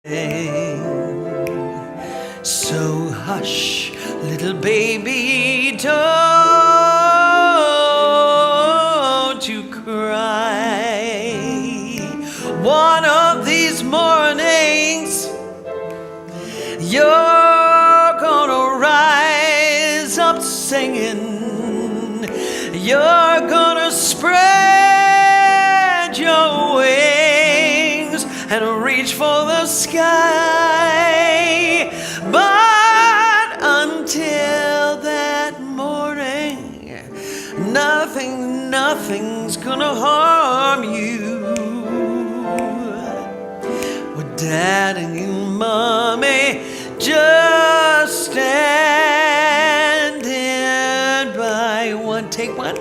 So hush, little baby, don't you cry. One of these mornings, you're gonna rise up singing. You're gonna spread your wings and reach for the sky. But until that morning, nothing's gonna harm you. With Daddy and Mommy just standing by. One, take one.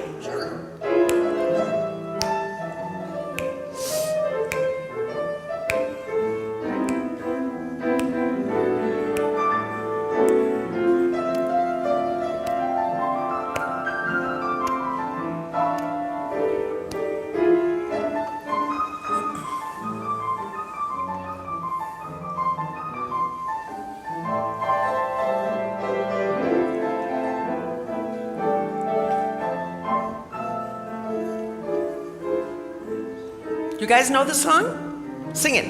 You guys know the song? Sing it.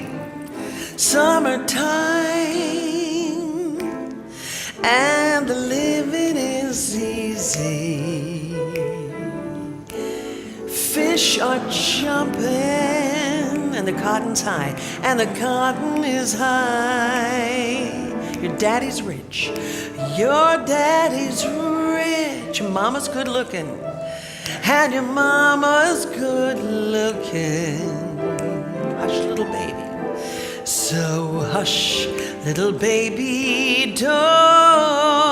Summertime and the living is easy. Fish are jumping and the cotton's high, and the cotton is high. Your daddy's rich. Your daddy's rich. Your mama's good looking. And your mama's good looking. Hush, little baby. So hush, little baby, don't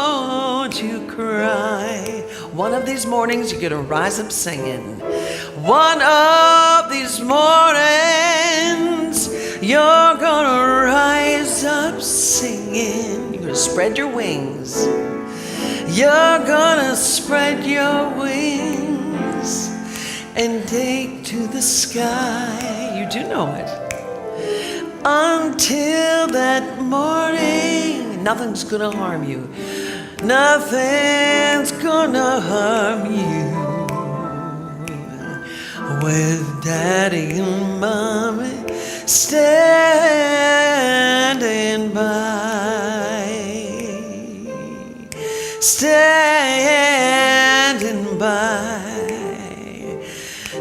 you cry. One of these mornings you're gonna rise up singing. One of these mornings you're gonna rise up singing. You're gonna spread your wings. You're gonna spread your wings and take to the sky. You do know it. Until that morning, nothing's gonna harm you. Nothing's gonna harm you. With Daddy and Mommy standing by. Standing by.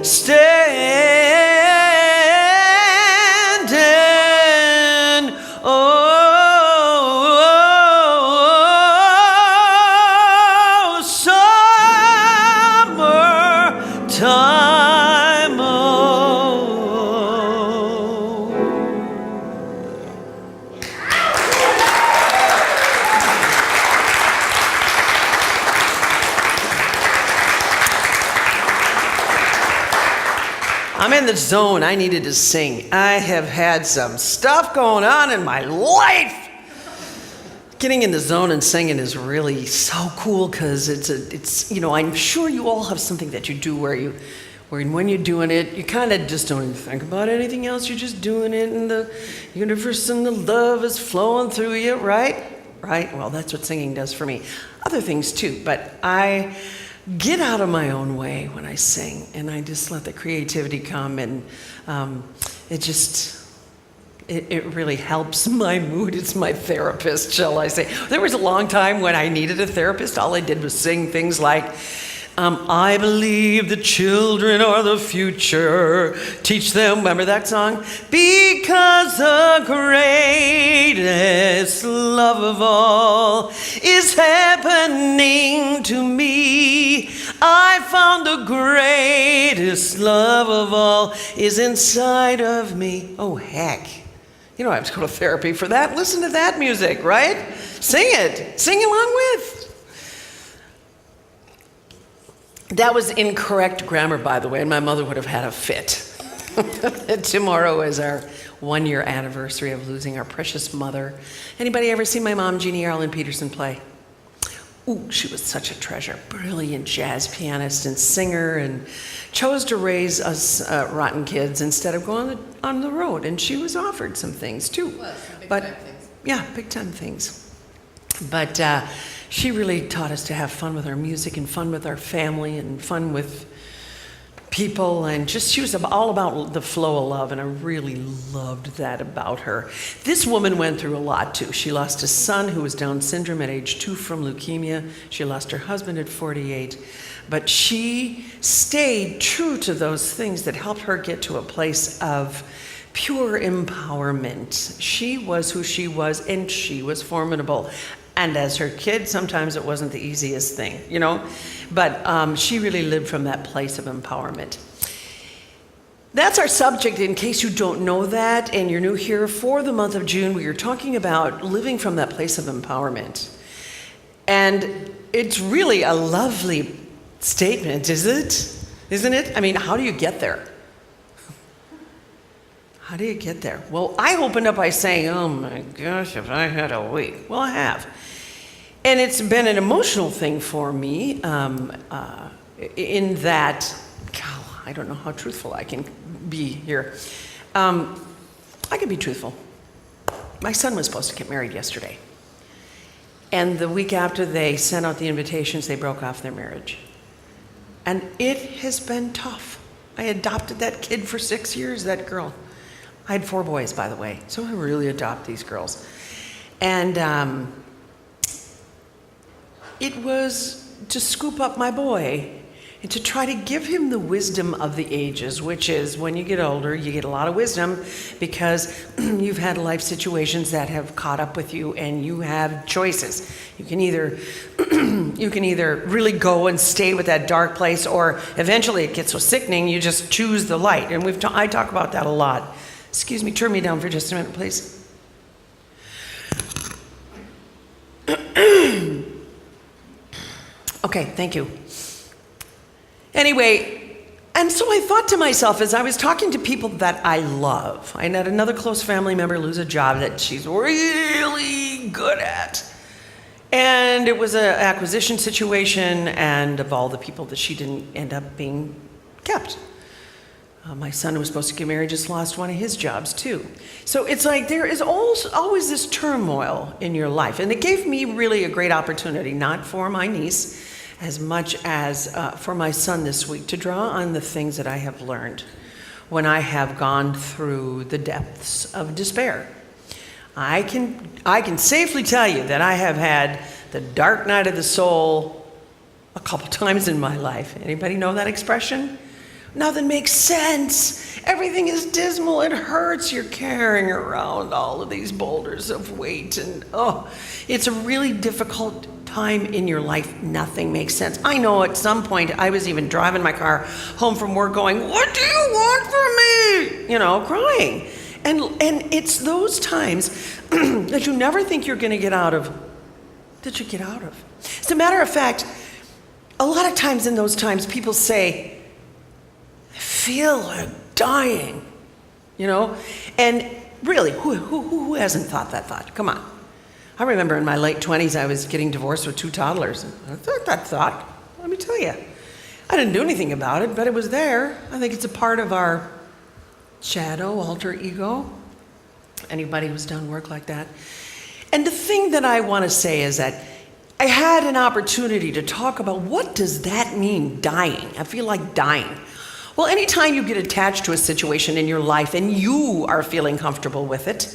Standing, oh, summertime, oh. I'm in the zone. I needed to sing. I have had some stuff going on in my life. Getting in the zone and singing is really so cool because it's you know, I'm sure you all have something that you do where when you're doing it, you kind of just don't even think about anything else. You're just doing it, and the universe and the love is flowing through you, right? Right? Well, that's what singing does for me. Other things too, but I get out of my own way when I sing, and I just let the creativity come, and it really helps my mood. It's my therapist, shall I say. There was a long time when I needed a therapist. All I did was sing things like, I believe the children are the future. Teach them, remember that song? Because the greatest love of all is happening to me. I found the greatest love of all is inside of me. Oh, heck. You don't have to go to therapy for that. Listen to that music, right? Sing it. Sing along with. That was incorrect grammar, by the way, and my mother would have had a fit. Tomorrow is our 1-year anniversary of losing our precious mother. Anybody ever seen my mom, Jeannie Earl, in Peterson play? Ooh, she was such a treasure. Brilliant jazz pianist and singer, and chose to raise us rotten kids instead of going on the road. And she was offered some things too. Well, some big time things. Yeah, big time things. But she really taught us to have fun with our music and fun with our family and fun with people, and just she was all about the flow of love, and I really loved that about her. This woman went through a lot too. She lost a son who was Down syndrome at age 2 from leukemia. She lost her husband at 48, but she stayed true to those things that helped her get to a place of pure empowerment. She was who she was, and she was formidable. And as her kid, sometimes it wasn't the easiest thing, you know? But she really lived from that place of empowerment. That's our subject, in case you don't know that and you're new here. For the month of June, we are talking about living from that place of empowerment. And it's really a lovely statement, isn't it? I mean, how do you get there? How do you get there? Well, I opened up by saying, oh my gosh, if I had a week. Well, I have. And it's been an emotional thing for me in that, God, I don't know how truthful I can be here. I can be truthful. My son was supposed to get married yesterday. And the week after they sent out the invitations, they broke off their marriage. And it has been tough. I adopted that kid for 6 years, that girl. I had 4 boys, by the way, so I really adopt these girls. And it was to scoop up my boy and to try to give him the wisdom of the ages, which is when you get older, you get a lot of wisdom because you've had life situations that have caught up with you, and you have choices. You can either really go and stay with that dark place, or eventually it gets so sickening you just choose the light. And I talk about that a lot. Excuse me, turn me down for just a minute, please. Okay, thank you. Anyway, and so I thought to myself as I was talking to people that I love, I had another close family member lose a job that she's really good at. And it was an acquisition situation, and of all the people that she didn't end up being kept. My son, who was supposed to get married, just lost one of his jobs too. So it's like there is always this turmoil in your life. And it gave me really a great opportunity, not for my niece as much as for my son this week, to draw on the things that I have learned when I have gone through the depths of despair. I can safely tell you that I have had the dark night of the soul a couple times in my life. Anybody know that expression? Nothing makes sense. Everything is dismal. It hurts. You're carrying around all of these boulders of weight. And it's a really difficult time in your life. Nothing makes sense. I know at some point I was even driving my car home from work going, what do you want from me? You know, crying. And it's those times that you never think you're going to get out of, that you get out of. As a matter of fact, a lot of times in those times people say, I feel like dying, you know? And really, who hasn't thought that thought? Come on. I remember in my late 20s, I was getting divorced with 2 toddlers. I thought that thought, let me tell you. I didn't do anything about it, but it was there. I think it's a part of our shadow, alter ego. Anybody who's done work like that. And the thing that I want to say is that I had an opportunity to talk about what does that mean, dying? I feel like dying. Well, anytime you get attached to a situation in your life and you are feeling comfortable with it,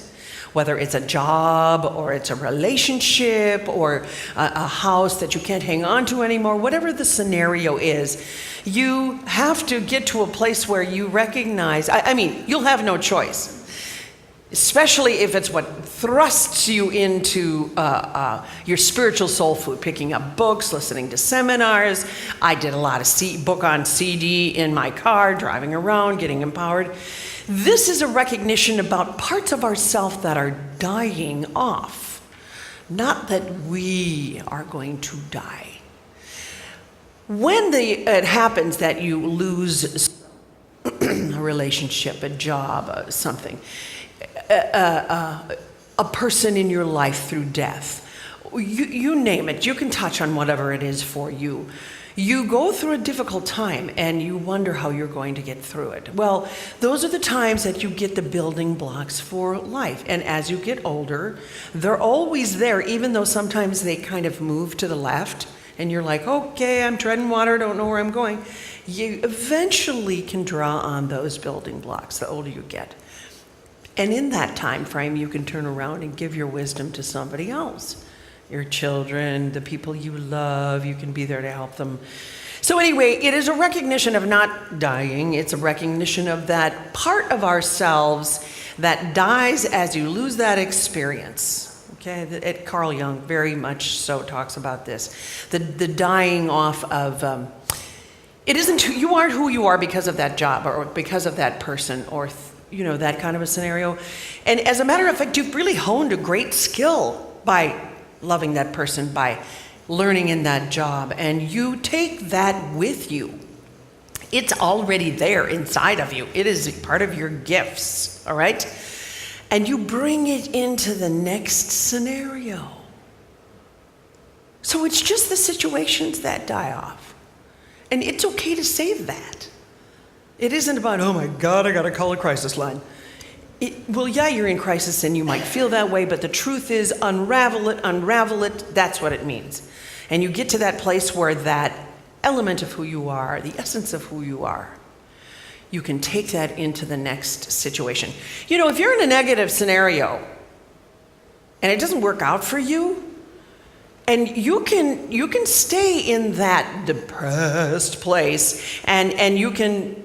whether it's a job or it's a relationship or a house that you can't hang on to anymore, whatever the scenario is, you have to get to a place where you recognize, I mean, you'll have no choice. Especially if it's what thrusts you into your spiritual soul food, picking up books, listening to seminars. I did a lot of book on CD in my car, driving around, getting empowered. This is a recognition about parts of ourself that are dying off, not that we are going to die. When it happens that you lose a relationship, a job, something, a person in your life through death, you name it. You can touch on whatever it is for you. You go through a difficult time and you wonder how you're going to get through it. Well, those are the times that you get the building blocks for life. And as you get older, they're always there, even though sometimes they kind of move to the left and you're like, okay, I'm treading water, don't know where I'm going. You eventually can draw on those building blocks the older you get. And in that time frame, you can turn around and give your wisdom to somebody else. Your children, the people you love, you can be there to help them. So anyway, it is a recognition of not dying. It's a recognition of that part of ourselves that dies as you lose that experience. Okay, Carl Jung very much so talks about this. The dying off of, it isn't, you aren't who you are because of that job or because of that person or that kind of a scenario. And as a matter of fact, you've really honed a great skill by loving that person, by learning in that job, and you take that with you. It's already there inside of you. It is part of your gifts, all right? And you bring it into the next scenario. So it's just the situations that die off. And it's okay to save that. It isn't about, oh my God, I gotta call a crisis line. Well, yeah, you're in crisis and you might feel that way, but the truth is unravel it, that's what it means. And you get to that place where that element of who you are, the essence of who you are, you can take that into the next situation. If you're in a negative scenario and it doesn't work out for you, and you can stay in that depressed place and you can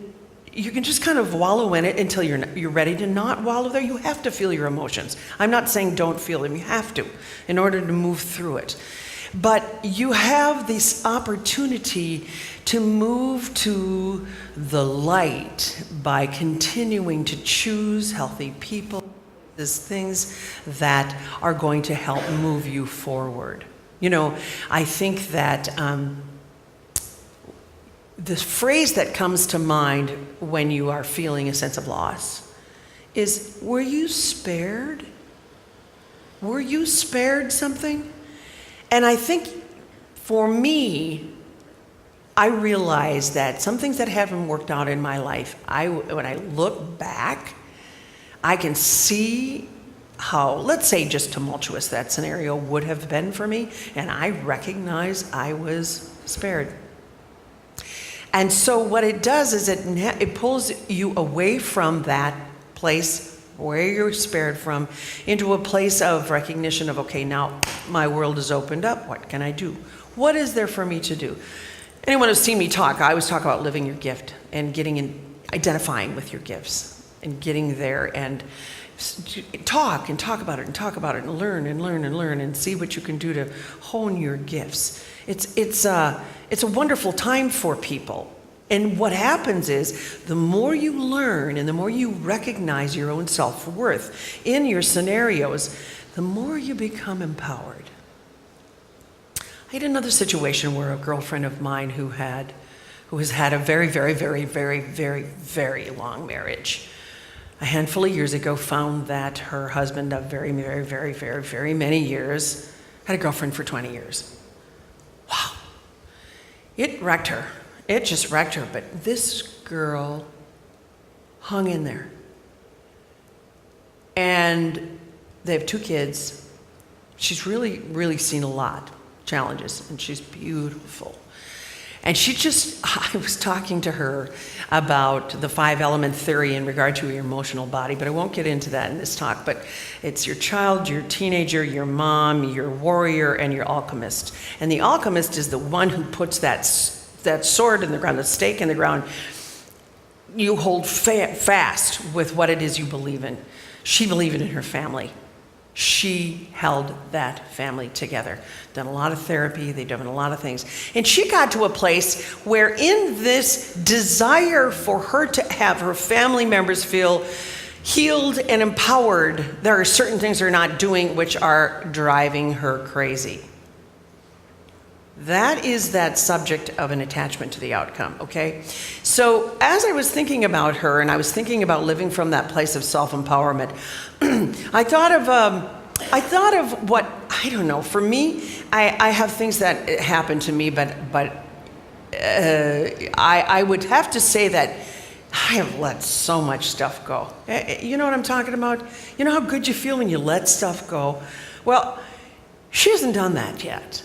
just kind of wallow in it until you're ready to not wallow there. You have to feel your emotions. I'm not saying don't feel them. You have to in order to move through it. But you have this opportunity to move to the light by continuing to choose healthy people, these things that are going to help move you forward. I think that the phrase that comes to mind when you are feeling a sense of loss is, were you spared? Were you spared something? And I think for me, I realized that some things that haven't worked out in my life, when I look back, I can see how, let's say, just tumultuous that scenario would have been for me, and I recognize I was spared. And so what it does is it pulls you away from that place where you're spared from into a place of recognition of, okay, now my world is opened up. What can I do? What is there for me to do? Anyone who's seen me talk, I always talk about living your gift and identifying with your gifts and getting there and talk about it and learn and see what you can do to hone your gifts. It's a wonderful time for people. And what happens is the more you learn and the more you recognize your own self-worth in your scenarios, the more you become empowered. I had another situation where a girlfriend of mine who has had a very, very, very, very, very, very long marriage, a handful of years ago found that her husband of very, very, very, very, very many years had a girlfriend for 20 years. Wow. It wrecked her. It just wrecked her. But this girl hung in there. And they have 2 kids. She's really, really seen a lot, challenges, and she's beautiful. And I was talking to her about the 5-element theory in regard to your emotional body, but I won't get into that in this talk. But it's your child, your teenager, your mom, your warrior, and your alchemist. And the alchemist is the one who puts that sword in the ground, the stake in the ground. You hold fast with what it is you believe in. She believed in her family. She held that family together. Done a lot of therapy, they've done a lot of things. And she got to a place where in this desire for her to have her family members feel healed and empowered, there are certain things they're not doing which are driving her crazy. That is that subject of an attachment to the outcome, okay? So as I was thinking about her and I was thinking about living from that place of self-empowerment, I thought of I don't know. For me, I have things that happen to me, but I would have to say that I have let so much stuff go. You know what I'm talking about? You know how good you feel when you let stuff go? Well, she hasn't done that yet.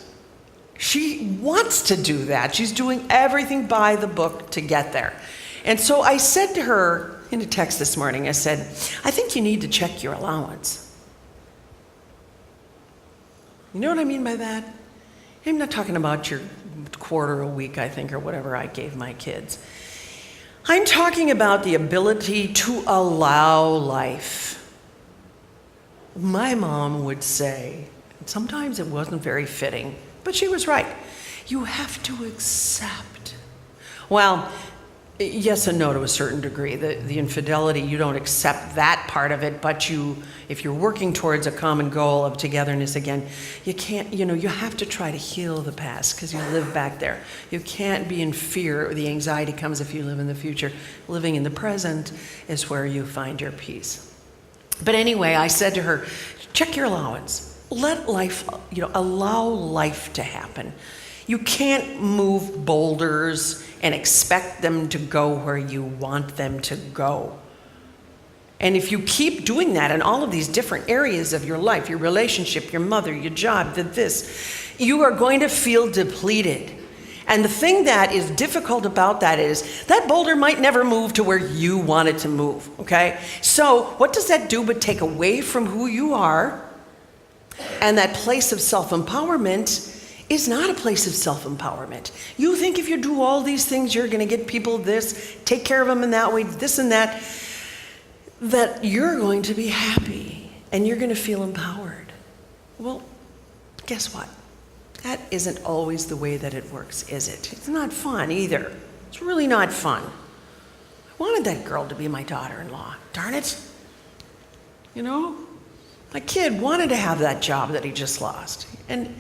She wants to do that. She's doing everything by the book to get there. And so I said to her in a text this morning, I said, I think you need to check your allowance. You know what I mean by that? I'm not talking about your quarter a week, I think, or whatever I gave my kids. I'm talking about the ability to allow life. My mom would say, sometimes it wasn't very fitting, but she was right. You have to accept. Well, yes and no to a certain degree. The infidelity, you don't accept that part of it, but if you're working towards a common goal of togetherness again, you can't, you have to try to heal the past because you live back there. You can't be in fear. The anxiety comes if you live in the future. Living in the present is where you find your peace. But anyway, I said to her, check your allowance. Let life, allow life to happen. You can't move boulders and expect them to go where you want them to go. And if you keep doing that in all of these different areas of your life, your relationship, your mother, your job, you are going to feel depleted. And the thing that is difficult about that is that boulder might never move to where you want it to move, okay? So what does that do but take away from who you are? And that place of self-empowerment is not a place of self-empowerment. You think if you do all these things, you're going to get people this, take care of them in that way, this and that you're going to be happy and you're going to feel empowered. Well, guess what? That isn't always the way that it works, is it? It's not fun either. It's really not fun. I wanted that girl to be my daughter-in-law. Darn it. My kid wanted to have that job that he just lost. And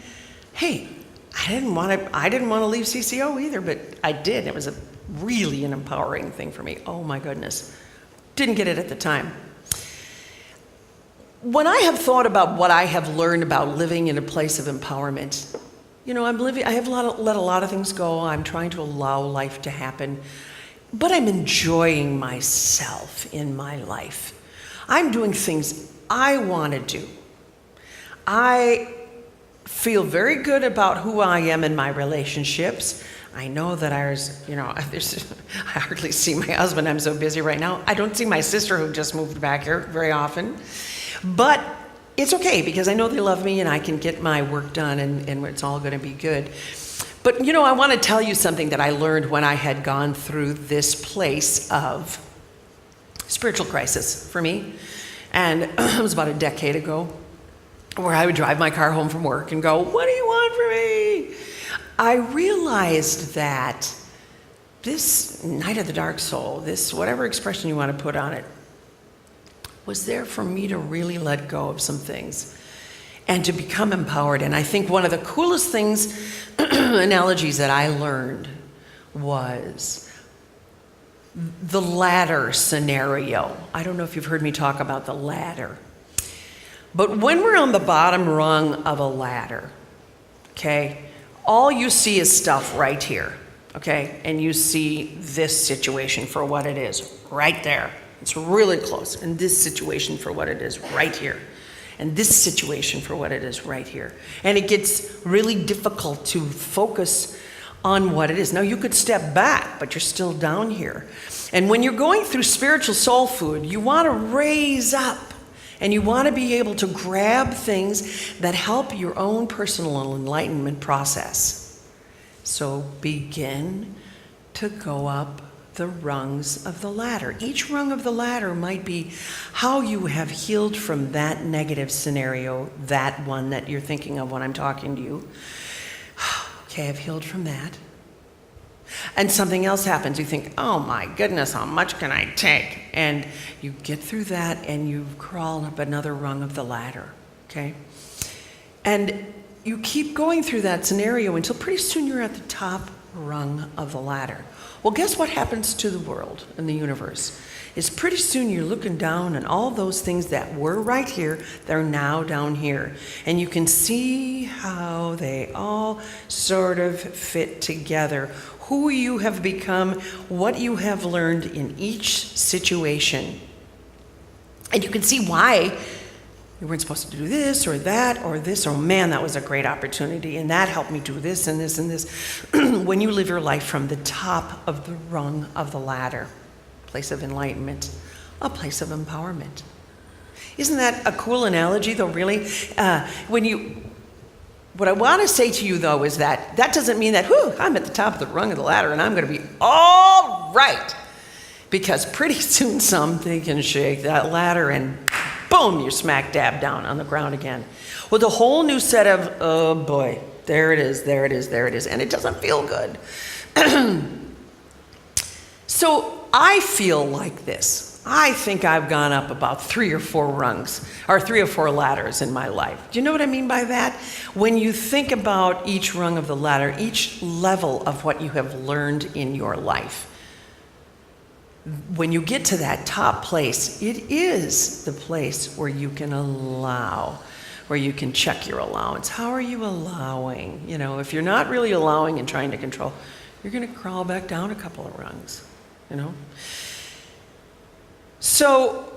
hey, I didn't want to leave CCO either, but I did. It was really an empowering thing for me. Oh my goodness. Didn't get it at the time. When I have thought about what I have learned about living in a place of empowerment, I have let a lot of things go. I'm trying to allow life to happen, but I'm enjoying myself in my life. I'm doing things I want to do. I feel very good about who I am in my relationships. I know that I hardly see my husband. I'm so busy right now. I don't see my sister who just moved back here very often. But it's okay because I know they love me and I can get my work done and it's all going to be good. But I want to tell you something that I learned when I had gone through this place of spiritual crisis for me. And it was about a decade ago, where I would drive my car home from work and go, what do you want from me? I realized that this night of the dark soul, this whatever expression you want to put on it, was there for me to really let go of some things and to become empowered. And I think one of the coolest things, analogies that I learned was the ladder scenario. I don't know if you've heard me talk about the ladder. But when we're on the bottom rung of a ladder, okay, all you see is stuff right here, okay? And you see this situation for what it is right there. It's really close. And this situation for what it is right here. And this situation for what it is right here. And it gets really difficult to focus on what it is. Now, you could step back, but you're still down here. And when you're going through spiritual soul food, you want to raise up. And you want to be able to grab things that help your own personal enlightenment process. So begin to go up the rungs of the ladder. Each rung of the ladder might be how you have healed from that negative scenario, that one that you're thinking of when I'm talking to you. Okay, I've healed from that. And something else happens. You think, oh my goodness, how much can I take? And you get through that and you crawl up another rung of the ladder, okay? And you keep going through that scenario until pretty soon you're at the top rung of the ladder. Well, guess what happens to the world and the universe? is pretty soon you're looking down and all those things that were right here, they're now down here. And you can see how they all sort of fit together. Who you have become, what you have learned in each situation. And you can see why you weren't supposed to do this or that or this, or man, that was a great opportunity and that helped me do this and this and this. When you live your life from the top of the rung of the ladder, place of enlightenment, a place of empowerment. Isn't that a cool analogy though, really? What I want to say to you though is that doesn't mean that, I'm at the top of the rung of the ladder and I'm going to be all right. Because pretty soon something can shake that ladder and boom, you're smack dab down on the ground again. With a whole new set of, oh boy, there it is, and it doesn't feel good. So I feel like this. I think I've gone up about 3 or 4 rungs, or 3 or 4 ladders in my life. Do you know what I mean by that? When you think about each rung of the ladder, each level of what you have learned in your life, when you get to that top place, it is the place where you can allow, where you can check your allowance. How are you allowing? You know, if you're not really allowing and trying to control, you're going to crawl back down a couple of rungs, you know? So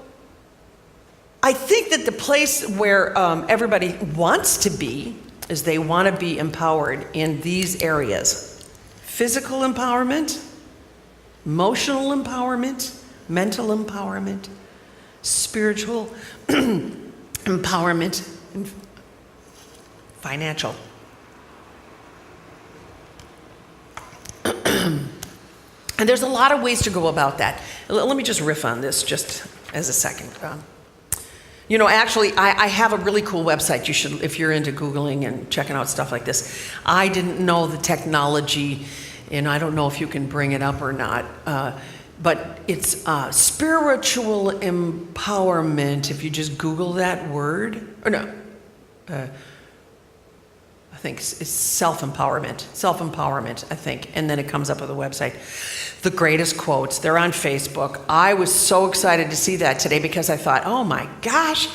I think that the place where everybody wants to be is they want to be empowered in these areas. Physical empowerment, emotional empowerment, mental empowerment, spiritual empowerment, and financial. And there's a lot of ways to go about that. Let me just riff on this just as a second. Actually, I have a really cool website. You should, if you're into Googling and checking out stuff like this. I didn't know the technology, and I don't know if you can bring it up or not, but it's spiritual empowerment. If you just Google that word, or no, I think it's self-empowerment, I think, and then it comes up with a website. The greatest quotes, they're on Facebook. I was so excited to see that today because I thought, oh my gosh,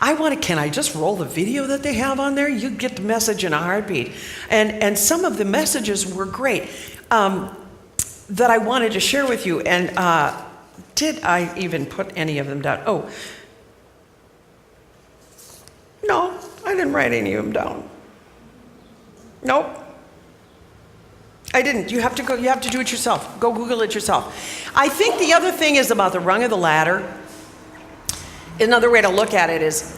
can I just roll the video that they have on there? You get the message in a heartbeat. And some of the messages were great that I wanted to share with you. And did I even put any of them down? Oh, no, I didn't write any of them down. Nope. I didn't. You have to do it yourself. Go Google it yourself. I think the other thing is about the rung of the ladder. Another way to look at it is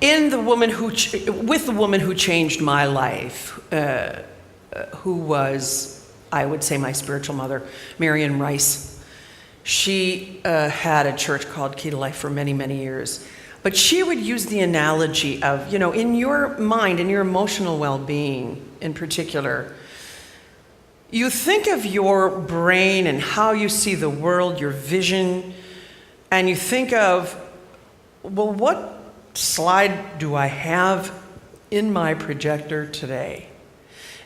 with the woman who changed my life, who was, I would say, my spiritual mother, Marion Rice. She had a church called Key to Life for many, many years. But she would use the analogy of, in your mind, in your emotional well-being in particular, you think of your brain and how you see the world, your vision, and you think of, well, what slide do I have in my projector today?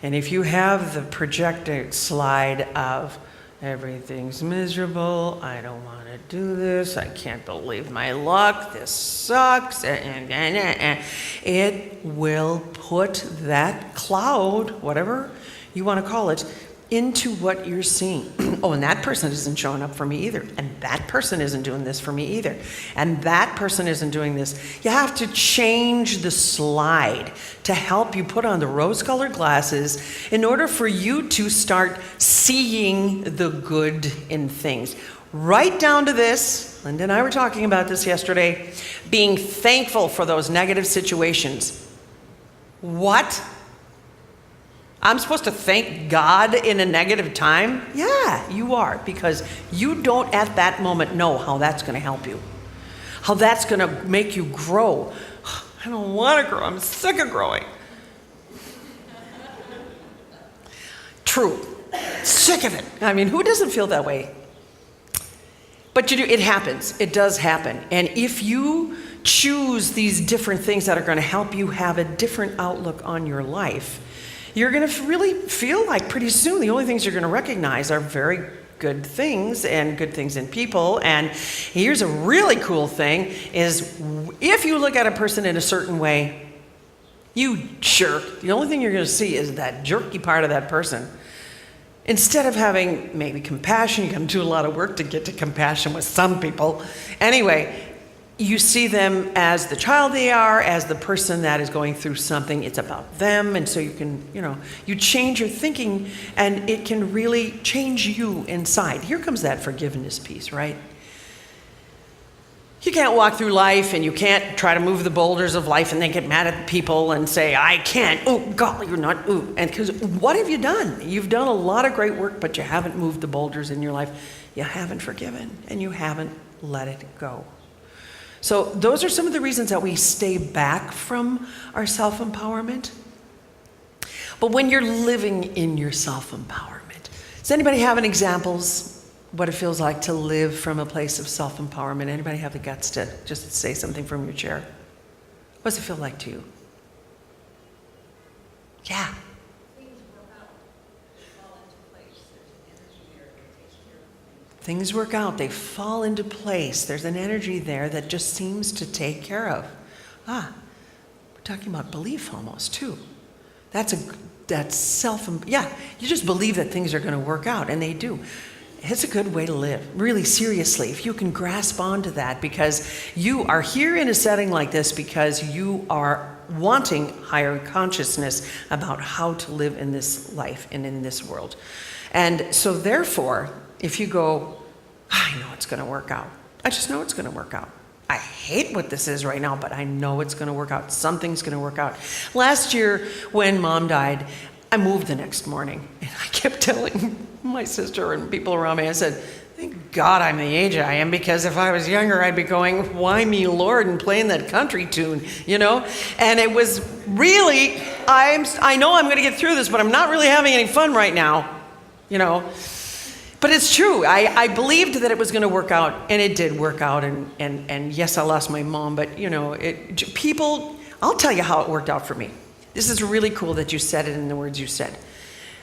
And if you have the projector slide of everything's miserable, I don't want to do this, I can't believe my luck, this sucks, it will put that cloud, whatever you want to call it, into what you're seeing. Oh, and that person isn't showing up for me either. And that person isn't doing this for me either. And that person isn't doing this. You have to change the slide to help you put on the rose-colored glasses in order for you to start seeing the good in things. Right down to this, Linda and I were talking about this yesterday, being thankful for those negative situations. What? I'm supposed to thank God in a negative time? Yeah, you are, because you don't at that moment know how that's going to help you, how that's going to make you grow. I don't want to grow. I'm sick of growing. True. Sick of it. I mean, who doesn't feel that way? But you do. It happens. It does happen. And if you choose these different things that are going to help you have a different outlook on your life, you're going to really feel like pretty soon the only things you're going to recognize are very good things and good things in people. And here's a really cool thing is if you look at a person in a certain way, you jerk, the only thing you're going to see is that jerky part of that person. Instead of having maybe compassion, you can do a lot of work to get to compassion with some people. Anyway, you see them as the child they are, as the person that is going through something. It's about them. And so you can, you change your thinking and it can really change you inside. Here comes that forgiveness piece, right? You can't walk through life and you can't try to move the boulders of life and then get mad at people and say, I can't. Oh, God, you're not. Ooh. And because what have you done? You've done a lot of great work, but you haven't moved the boulders in your life. You haven't forgiven and you haven't let it go. So those are some of the reasons that we stay back from our self-empowerment. But when you're living in your self-empowerment, does anybody have any examples what it feels like to live from a place of self-empowerment? Anybody have the guts to just say something from your chair? What does it feel like to you? Yeah. Things work out, they fall into place. There's an energy there that just seems to take care of. We're talking about belief almost too. That's you just believe that things are going to work out, and they do. It's a good way to live, really seriously, if you can grasp onto that, because you are here in a setting like this because you are wanting higher consciousness about how to live in this life and in this world. And so therefore, if you go, I know it's going to work out. I just know it's going to work out. I hate what this is right now, but I know it's going to work out. Something's going to work out. Last year, when Mom died, I moved the next morning. And I kept telling my sister and people around me, I said, thank God I'm the age I am, because if I was younger, I'd be going, why me, Lord, and playing that country tune, And it was really, I know I'm going to get through this, but I'm not really having any fun right now, But it's true. I believed that it was going to work out, and it did work out. And yes, I lost my mom, but people, I'll tell you how it worked out for me. This is really cool that you said it in the words you said.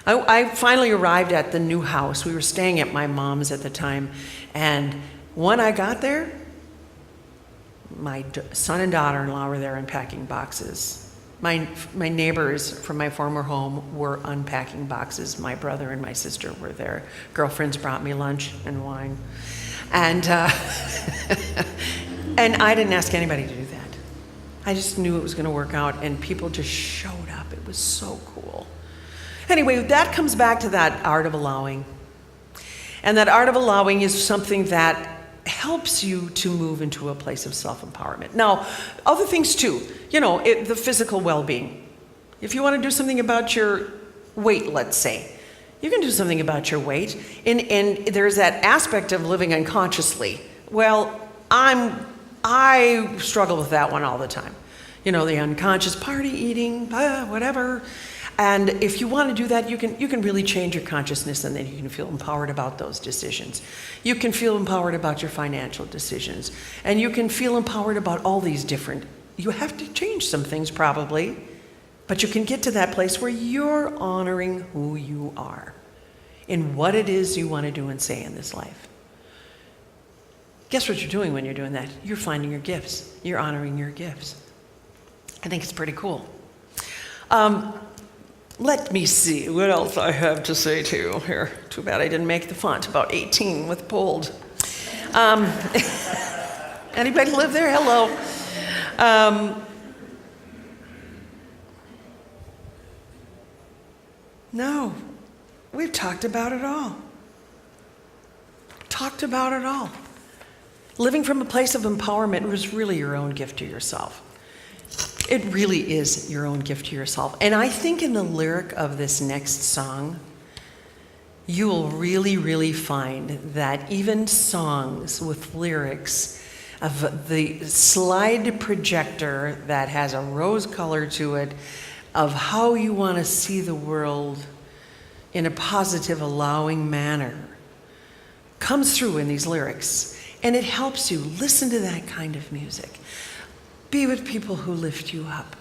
I finally arrived at the new house. We were staying at my mom's at the time, and when I got there, my son and daughter-in-law were there unpacking boxes. My neighbors from my former home were unpacking boxes. My brother and my sister were there. Girlfriends brought me lunch and wine. And and I didn't ask anybody to do that. I just knew it was going to work out, and people just showed up. It was so cool. Anyway, that comes back to that art of allowing. And that art of allowing is something that helps you to move into a place of self-empowerment. Now, other things too, the physical well-being. If you want to do something about your weight, let's say, you can do something about your weight. And there's that aspect of living unconsciously. Well, I struggle with that one all the time. The unconscious party eating, whatever. And if you want to do that, you can really change your consciousness, and then you can feel empowered about those decisions. You can feel empowered about your financial decisions. And you can feel empowered about all these different, you have to change some things probably, but you can get to that place where you're honoring who you are and what it is you want to do and say in this life. Guess what you're doing when you're doing that? You're finding your gifts. You're honoring your gifts. I think it's pretty cool. Let me see what else I have to say to you here. Too bad I didn't make the font. About 18 with bold. Anybody live there? Hello. No, we've talked about it all. Living from a place of empowerment was really your own gift to yourself. It really is your own gift to yourself. And I think in the lyric of this next song, you will really, really find that even songs with lyrics of the slide projector that has a rose color to it, of how you want to see the world in a positive, allowing manner, comes through in these lyrics. And it helps you listen to that kind of music. Be with people who lift you up.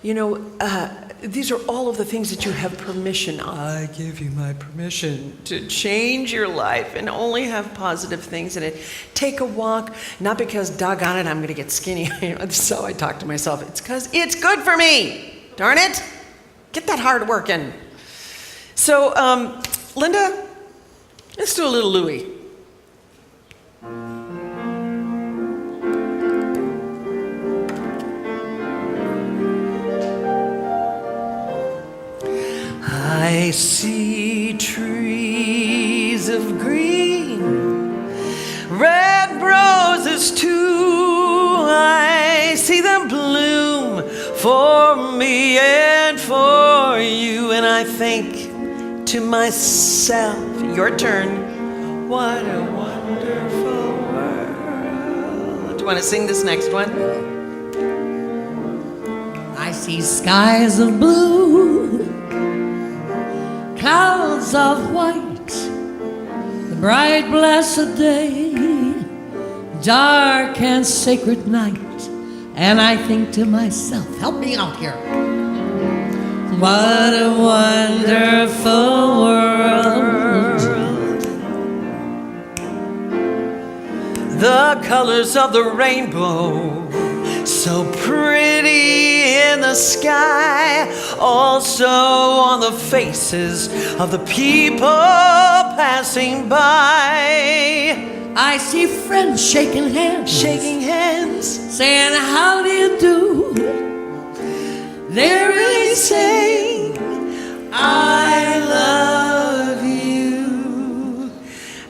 These are all of the things that you have permission. I give you my permission to change your life and only have positive things in it. Take a walk, not because, doggone it, I'm going to get skinny. So I talk to myself. It's because it's good for me. Darn it. Get that hard work in. So, Linda, let's do a little Louie. I see trees of green, red roses too. I see them bloom for me and for you. And I think to myself, your turn, what a wonderful world. Do you want to sing this next one? I see skies of blue, clouds of white, the bright blessed day, dark and sacred night. And I think to myself, help me out here, what a wonderful world. The colors of the rainbow, so pretty in the sky, also on the faces of the people passing by. I see friends shaking hands, saying, how do you do? They're really saying, I love you.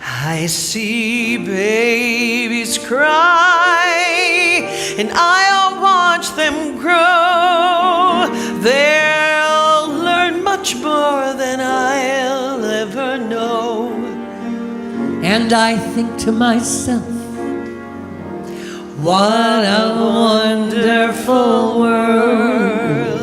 I see babies cry, and I'll watch them grow. They'll learn much more than I'll ever know. And I think to myself, what a wonderful world.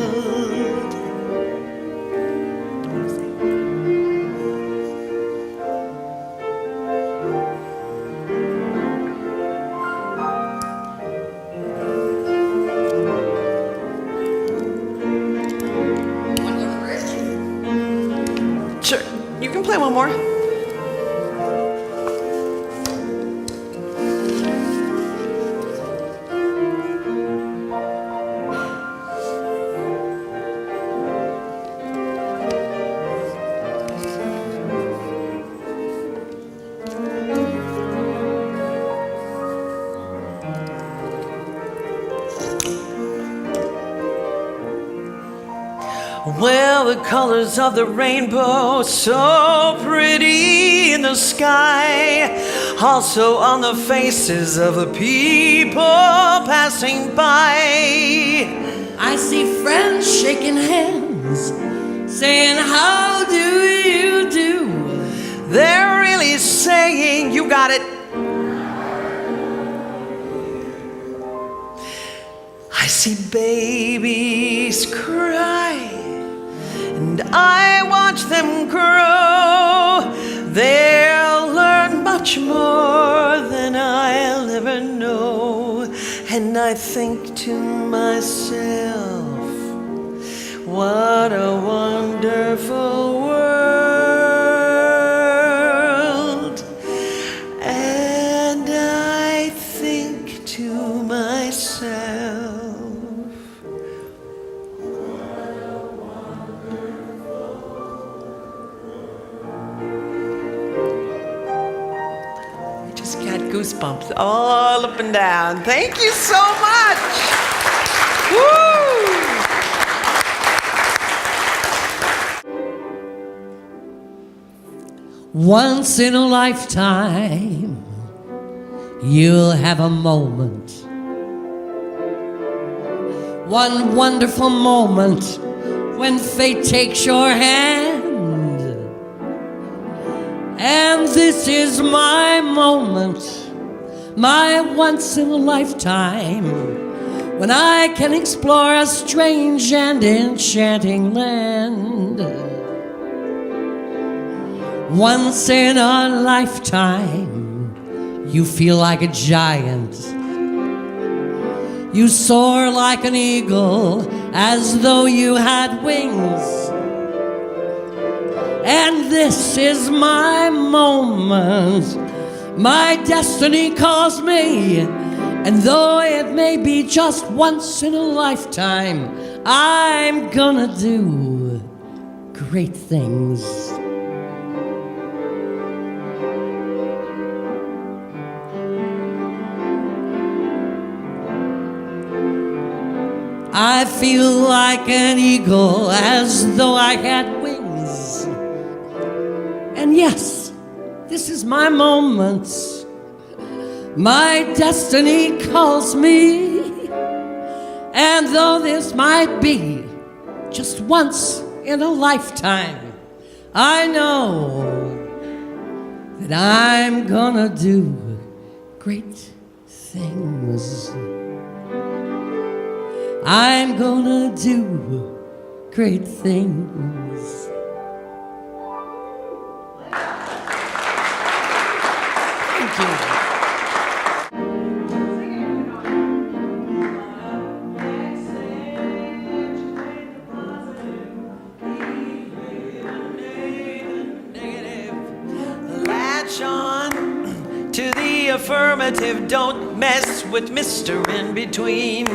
Sure, you can play one more. Well, the colors of the rainbow, so pretty in the sky, also on the faces of the people passing by. I see friends shaking hands, saying, how do you do? They're really saying, you got it. I see babies cry, and I watch them grow. They'll learn much more than I'll ever know. And I think to myself, what a wonderful world. And I think to myself, goosebumps all up and down. Thank you so much. Woo! Once in a lifetime, you'll have a moment, one wonderful moment when fate takes your hand. And this is my moment, my once in a lifetime, when I can explore a strange and enchanting land. Once in a lifetime, you feel like a giant. You soar like an eagle as though you had wings. And this is my moment. My destiny calls me. And though it may be just once in a lifetime, I'm gonna do great things. I feel like an eagle as though I had wings. And yes, this is my moment. My destiny calls me. And though this might be just once in a lifetime, I know that I'm gonna do great things. I'm gonna do great things. Thank you. Latch on to the affirmative. Don't mess with Mr. In Between.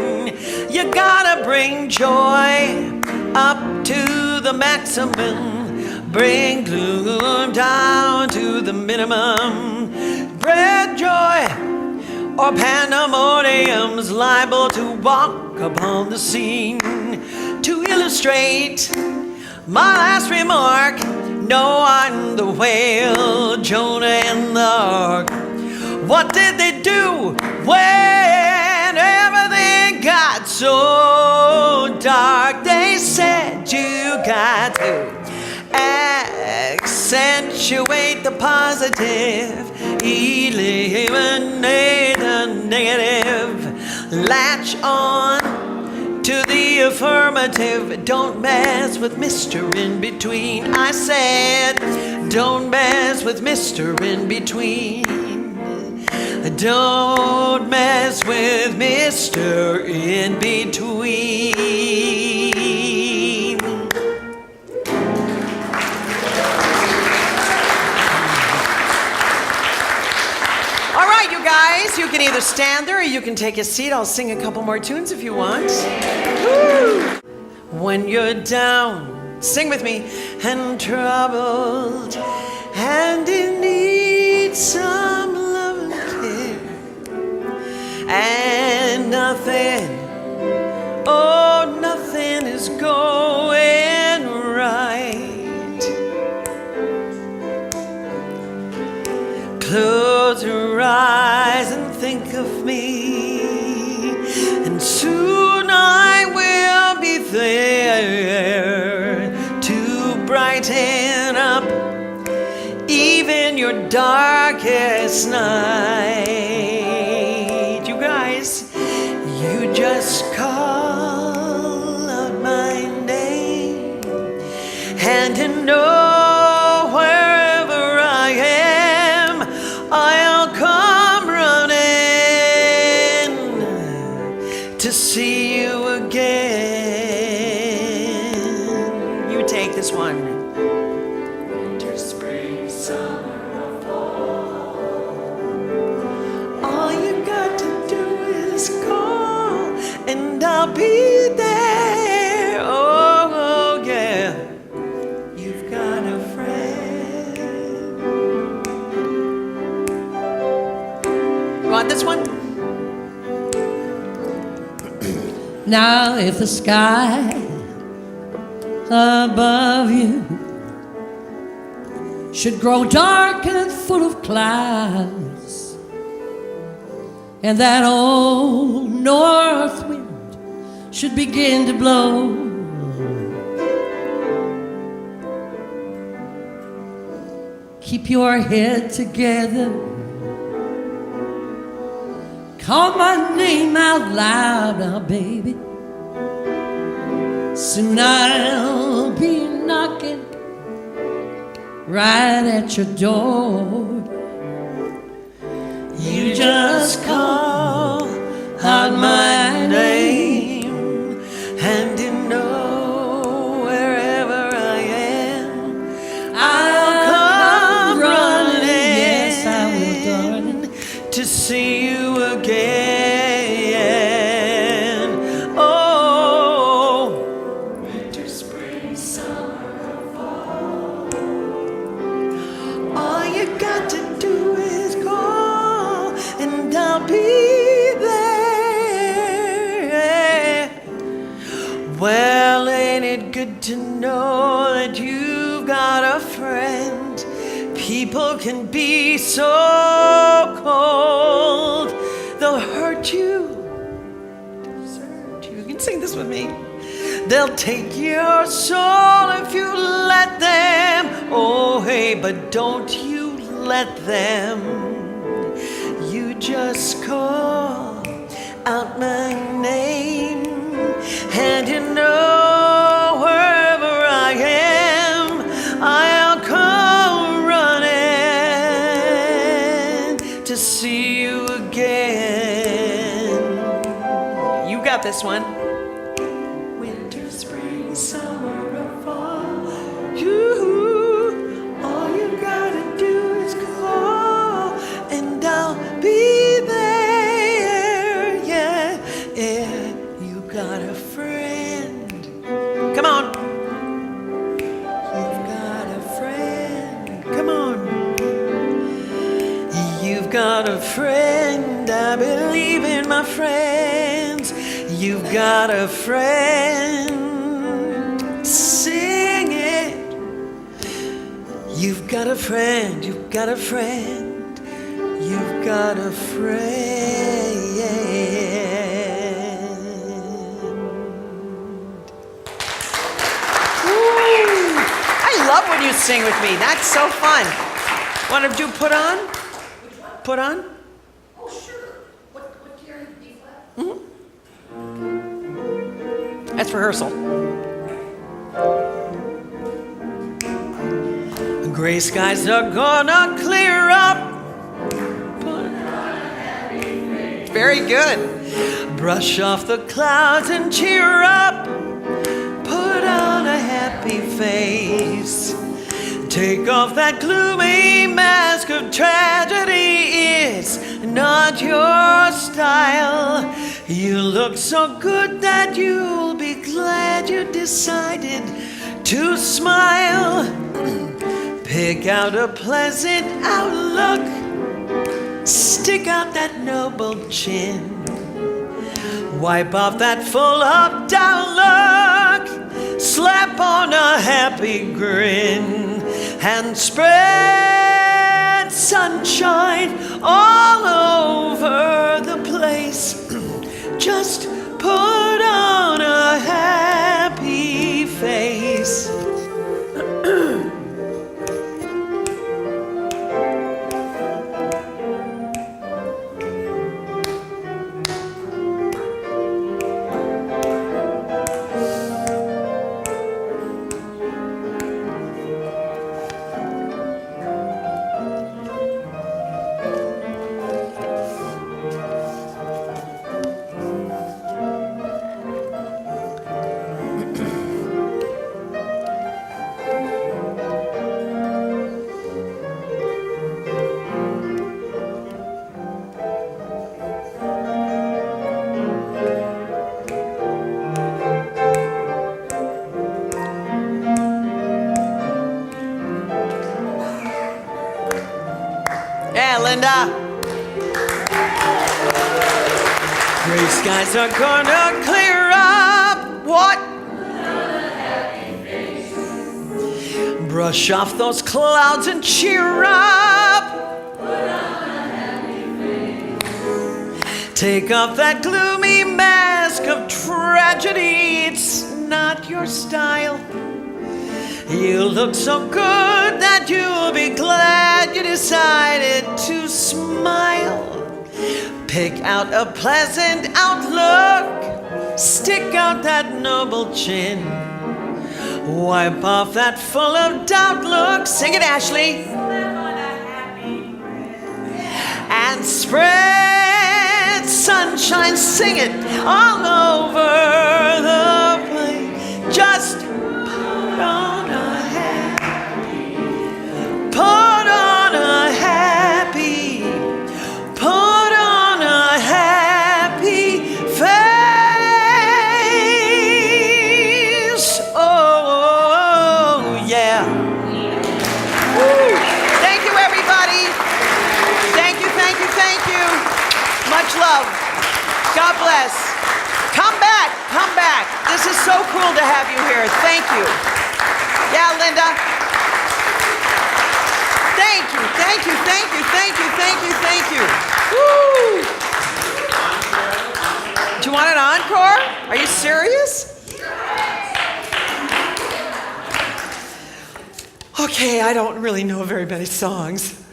You gotta bring joy up to the maximum. Bring gloom down to the minimum. Bread joy or pandemonium's liable to walk upon the scene. To illustrate my last remark, no, I'm the whale, Jonah and the ark. What did they do when everything got so dark? They said you got to accentuate the positive, eliminate the negative. Latch on to the affirmative. Don't mess with Mr. In Between. I said, don't mess with Mr. In Between. Don't mess with Mr. In Between. All right, you guys, you can either stand there or you can take a seat. I'll sing a couple more tunes if you want. Woo! When you're down, sing with me, and troubled, and in need some love and care, and nothing, oh, nothing is going right. Close your eyes and think of me, and soon I will be there to brighten up even your darkest night. You guys, you just call out my name, and to know wherever I am, I'll come running to see you again. You take this one. Winter, spring, summer, or fall. All you got to do is call, and I'll be there. Oh, yeah. You've got a friend. You want this one? Now if the sky above you should grow dark and full of clouds, and that old north wind should begin to blow, keep your head together, call my name out loud now, baby. Soon I'll be knocking right at your door. You just call out my name, Well, ain't it good to know that you've got a friend? People can be so cold. They'll hurt you, desert you. You can sing this with me. They'll take your soul if you let them. Oh, hey, but don't you let them. You just call out my name, and you know wherever I am, I'll come running to see you again. You got this one. Winter, spring, summer, or fall, all you gotta do is call, and I'll be there. Yeah, yeah. You got a friend. Come on. You've got a friend. Come on. You've got a friend. I believe in my friends. You've got a friend. Sing it. You've got a friend. You've got a friend. You've got a friend. I love when you sing with me. That's so fun. Want to do put on? Put on? Oh, sure. What key are you? B flat? Mm-hmm. That's rehearsal. Gray skies are gonna clear up. Very good. Brush off the clouds and cheer up. Put on a happy face. Take off that gloomy mask of tragedy. It's not your style. You look so good that you'll be glad you decided to smile. Pick out a pleasant outlook. Stick out that noble chin. Wipe off that full of doubt look. Slap on a happy grin. And spread sunshine all over the place. Just put on a happy face. Yeah, Linda. Gray skies are gonna clear up. What? Brush off those clouds and cheer up. Take off that gloomy mask of tragedy. It's not your style. You look so good that you'll be glad you decided to smile. Pick out a pleasant outlook. Stick out that noble chin. Wipe off that full of doubt look. Sing it, Ashley. And spread sunshine. Sing it all over the place. Just put on a happy. Put on a happy. Put on a happy face. Oh, yeah. Woo. Thank you, everybody. Thank you, thank you, thank you. Much love. God bless. so cool to have you here. Thank you. Yeah, Linda. Thank you, thank you, thank you, thank you, thank you, thank you. Woo! Do you want an encore? Are you serious? Okay, I don't really know very many songs.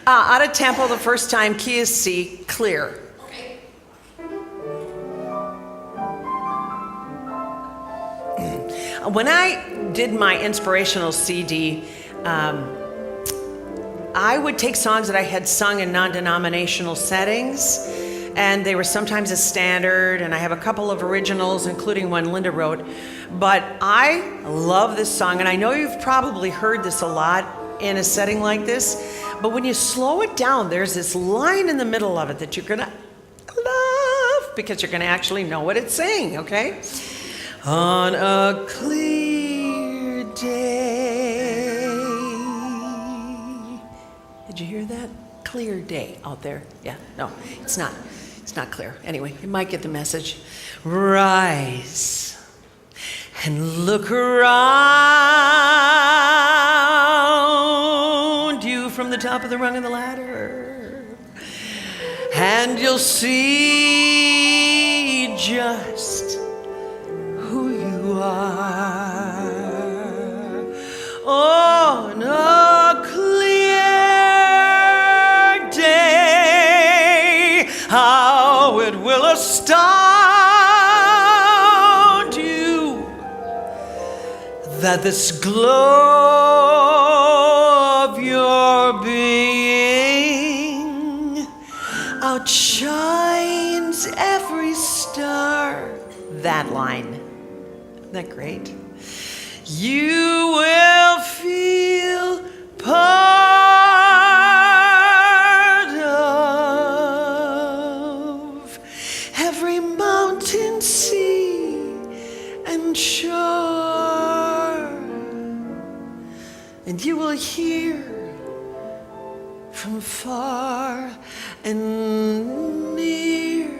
Out of tempo the first time, key is C, clear. Okay. When I did my inspirational CD, I would take songs that I had sung in non-denominational settings, and they were sometimes a standard, and I have a couple of originals, including one Linda wrote. But I love this song, and I know you've probably heard this a lot in a setting like this, but when you slow it down, there's this line in the middle of it that you're gonna love, because you're gonna actually know what it's saying, okay? On a clear day. Did you hear that? Clear day out there. Yeah, no, it's not. It's not clear. Anyway, you might get the message. Rise and look around you from the top of the rung of the ladder, and you'll see just who you are. On a clear day, how it will astound you that this glow of your being outshines every star. That line. Isn't that great? You will feel part of every mountain, sea, and shore, and you will hear from far and near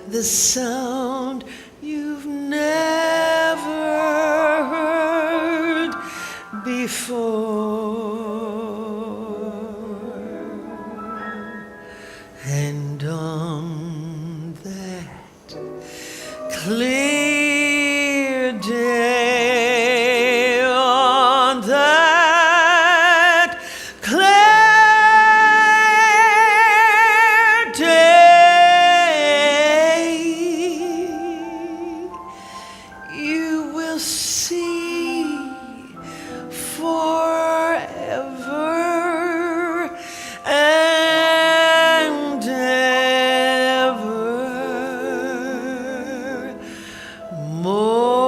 the sound you've never heard before. And on that clear day, on that clear day, you will see forever and ever more.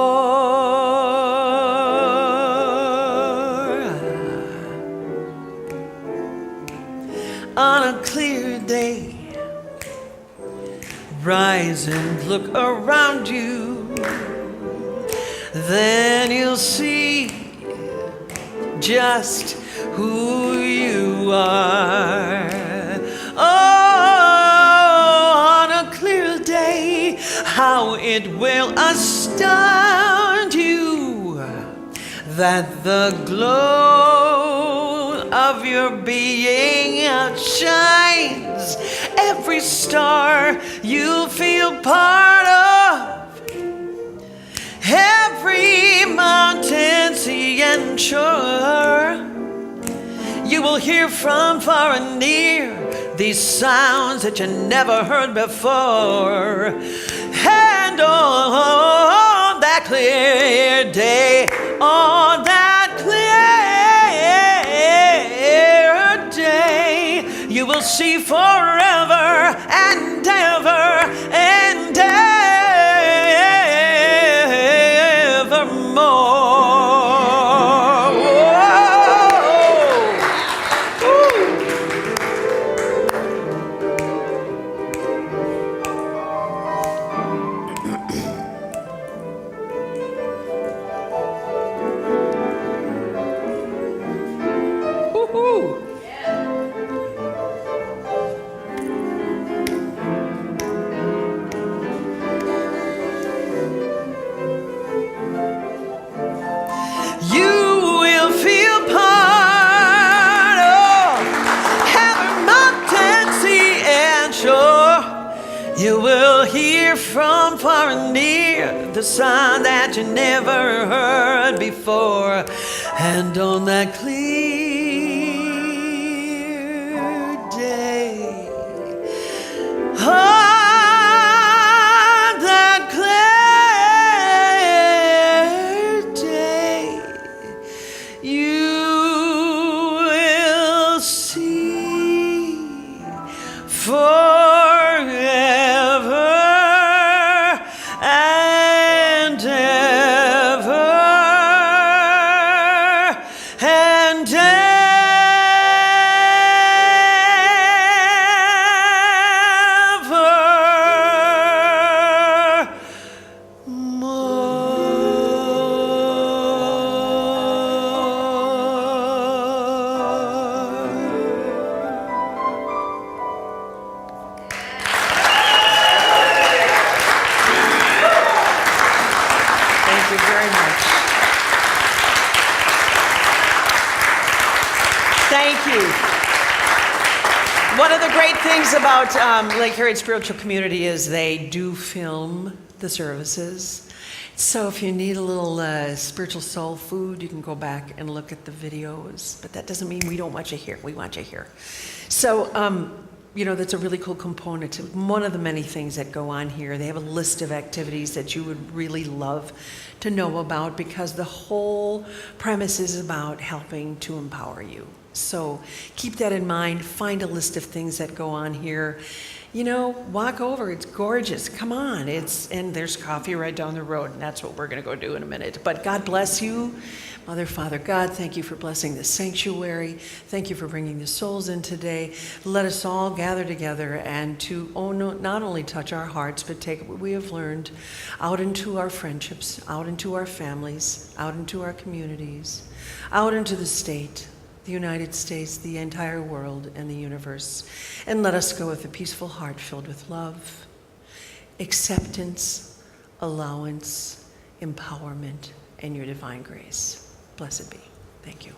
On a clear day, rise and look around you. Then you'll see just who you are. Oh, on a clear day, how it will astound you that the glow of your being outshines every star you'll feel part of. Every mountain, sea, and shore, you will hear from far and near these sounds that you never heard before. And on that clear day, on that clear day, you will see forever and ever and evermore. Woo-hoo. You will hear from far and near the sound that you never heard before. And on that clear day, on that clear day, you will see forever and ever and ever Thank you very much. Thank you. One of the great things about Lake Harriet Spiritual Community is they do film the services. So if you need a little spiritual soul food, you can go back and look at the videos. But that doesn't mean we don't want you here. We want you here. So, that's a really cool component to one of the many things that go on here. They have a list of activities that you would really love to know about because the whole premise is about helping to empower you. So keep that in mind. Find a list of things that go on here. Walk over. It's gorgeous. Come on. And there's coffee right down the road, and that's what we're going to go do in a minute. But God bless you. Mother, Father, God, thank you for blessing this sanctuary. Thank you for bringing the souls in today. Let us all gather together and to not only touch our hearts, but take what we have learned out into our friendships, out into our families, out into our communities, out into the state, the United States, the entire world, and the universe. And let us go with a peaceful heart filled with love, acceptance, allowance, empowerment, and your divine grace. Blessed be. Thank you.